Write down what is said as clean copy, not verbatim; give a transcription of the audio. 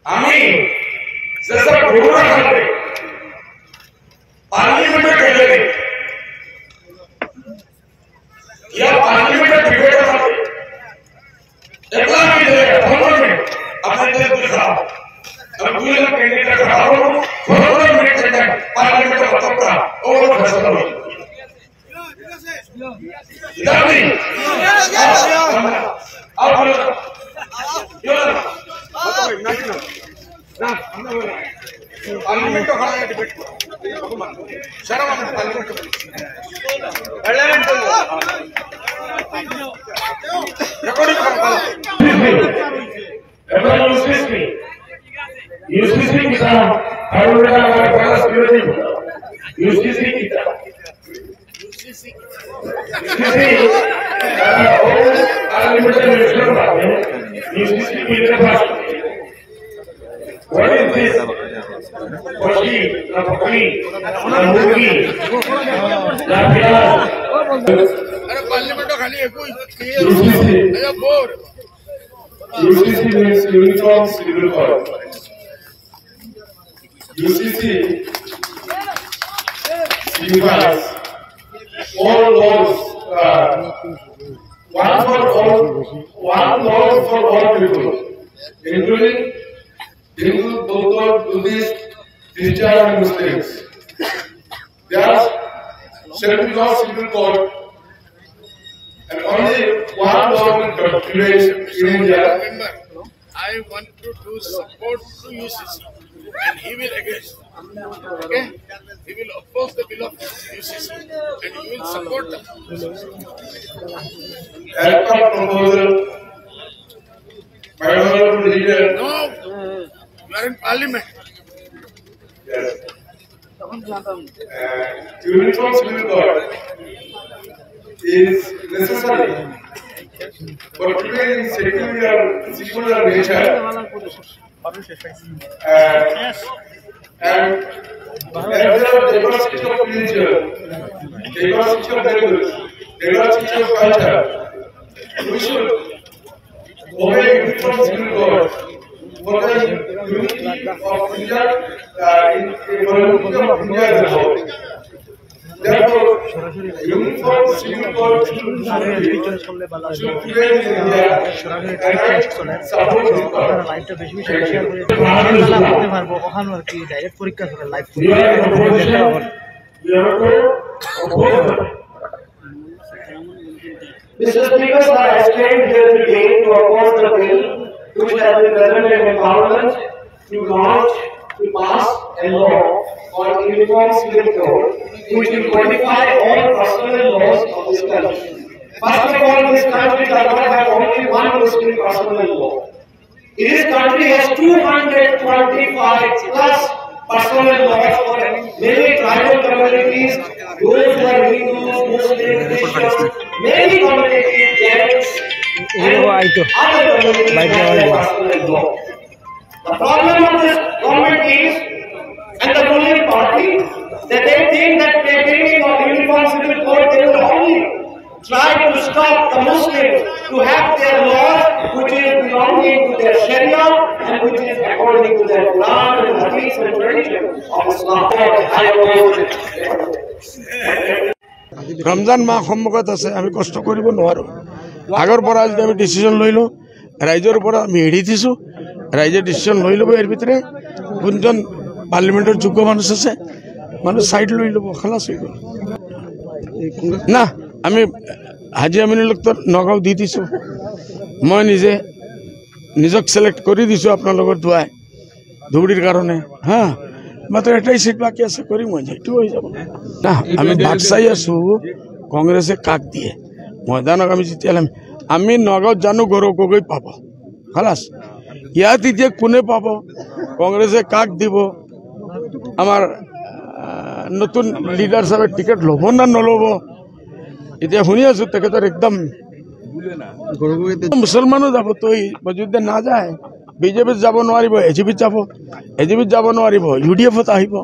আমি जैसा कोरोना काल में पार्लियामेंट में कहले या पार्लियामेंट में डिबेट करते एकला भी दे भवन में अपने देश दिखा अब दूसरे कैंडिडेट खड़ा हो 15 मिनट तक पार्लियामेंट में बात करा और फैसला हो इधर नहीं अब ये ना पार्लियामेंट तो खड़ा है डिबेट शर्म आने पार्लियामेंट रिकॉर्डिंग कर यूसीसी की तरह हर जगह हमारे पास विरोधी यूसीसी की तरह पार्लियामेंट में इलेक्शन होते हैं यूसीसी की तरह What is this? Koshi, Napoli, Namugi, Napia. अरे पार्लियामेंट तो खाली है कोई अरे bore UCC means Uniform Civil Code. UCC signifies all laws, one law for all people, including Hindu, Buddha, Buddhist, Christian and Muslims. There are 70 laws civil code and only one law will prevail in India. Remember, I want to do support to UCC and he will against. Okay? He will oppose the bill of UCC and he will support them. Alpha proposal. My honorable leader. No. You are in parliament. Yes. Uniform Civil Code is necessary for prevailing secular nature and observe diversity of religion, diversity of values, diversity of culture. We should obey Uniform Civil Code. For the unity of India, India as a whole. Therefore, Uniform Civil Code should prevail in India and support the Mr. Speaker, I came here today to oppose the bill which has been presented in Parliament to launch, to pass a law on Uniform Civil Code, which will codify all personal laws of this country. First of all, this country does not have only one Muslim personal law. This country has 225 plus personal laws for many tribal communities, those who are Hindus, Muslims, Christians, many communities, Jains, and other communities. The problem of this government is, and the ruling party, that they think that by bringing of Uniform Civil Code, they will only try to stop the Muslims to have their laws, which is belonging to their Sharia and which is according to their Quran and Hadith and tradition of Islam. Ramzan माह सम्मुखत আছে আমি কষ্ট কৰিব নোৱাৰো আগৰ পৰা যদি আমি ডিসিশন লৈ লও ৰাইজৰ পৰা আমি এৰি দিছো ৰাইজে ডিসিশন লৈ লব এর ভিতরে কোনজন পার্লামেন্টের যোগ্য মানুষ আছে মানুষ সাইড লৈ লব খালাস হই গল না আমি হাজি আমিনুল তো নগাঁও দি দিছো মই নিজক সিলেক্ট কৰি দিছো আপোনালোকৰ দুৱাই ধুবুৰীৰ কাৰণে হা মাত্র এটাই সিট বাকি আছে করি মইটো হয়ে যাব না আমি বাট চাই আছো কংগ্রেসে কাক দিয়ে ময়দানক আমি জিতিয়ালাম আমি নগাঁও জানো গৌৰৱ গগৈ পাব খালাস ইয়াত এতিয়া কোনে পাব কংগ্রেসে কাক দিব আমার নতুন লিডার সাহেব টিকেট লব না নলব এতিয়া শুনি আছো তেখেতৰ একদম মুসলমানো যাব তো যদি না যায় বিজেপি যাব নোৱাৰিব এজিপি যাব নোৱাৰিব ইউডিএফত আহিব